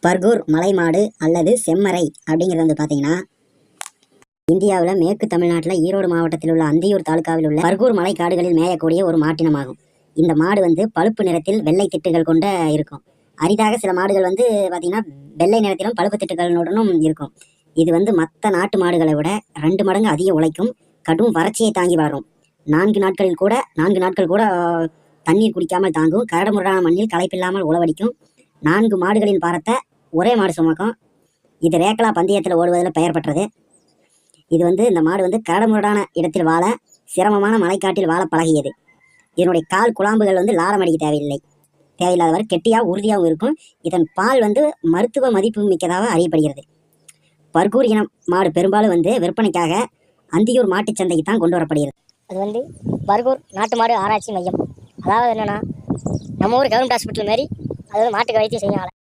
பர்கூர் மலை மாடு அல்லது செம்மறை அப்படிங்கிறது வந்து பார்த்தீங்கன்னா இந்தியாவில் மேற்கு தமிழ்நாட்டில் ஈரோடு மாவட்டத்தில் உள்ள அந்தியூர் தாலுகாவில் உள்ள பர்கூர் மலை காடுகளில் மேயக்கூடிய ஒரு மாட்டினமாகும். இந்த மாடு வந்து பழுப்பு நிறத்தில் வெள்ளை திட்டுகள் கொண்ட இருக்கும். அரிதாக சில மாடுகள் வந்து பார்த்தீங்கன்னா வெள்ளை நிறத்திலும் பழுப்பு திட்டுகளுடனும் இருக்கும். இது வந்து மற்ற நாட்டு மாடுகளை விட 2 மடங்கு அதிக உழைக்கும், கடும் வறட்சியை தாங்கி வளரும். 4 நாட்கள் கூட தண்ணீர் குடிக்காமல் தாங்கும். கரடுமுரடான மண்ணில் களைப்பில்லாமல் உழவடிக்கும். 4 மாடுகளின் பாரத்தை ஒரே மாடு சுமக்கும். இது ரேக்கலா பந்தயத்தில் ஓடுவதில் பெயர் பெற்றது. இது வந்து இந்த மாடு வந்து கரடுமுரடான இடத்தில் வாழ, சிரமமான மலைக்காட்டில் வாழ பழகியது. இதனுடைய கால் குழாம்புகள் வந்து லாரம் அடிக்க தேவையில்லாதவர் கெட்டியாக உறுதியாகவும் இருக்கும். இதன் பால் வந்து மருத்துவ மதிப்பு மிக்கதாக அறியப்படுகிறது. பர்கூர் இன மாடு பெரும்பாலும் வந்து விற்பனைக்காக அந்தியூர் மாட்டுச் சந்தைக்கு தான் கொண்டு வரப்படுகிறது. அது வந்து பர்கூர் நாட்டு மாடு ஆராய்ச்சி மையம். அதாவது என்னென்னா நம்ம ஊர் கவர்மெண்ட் ஹாஸ்பிட்டல் மாரி அது வந்து மாட்டுக்கு வைத்தியம் செய்யும்.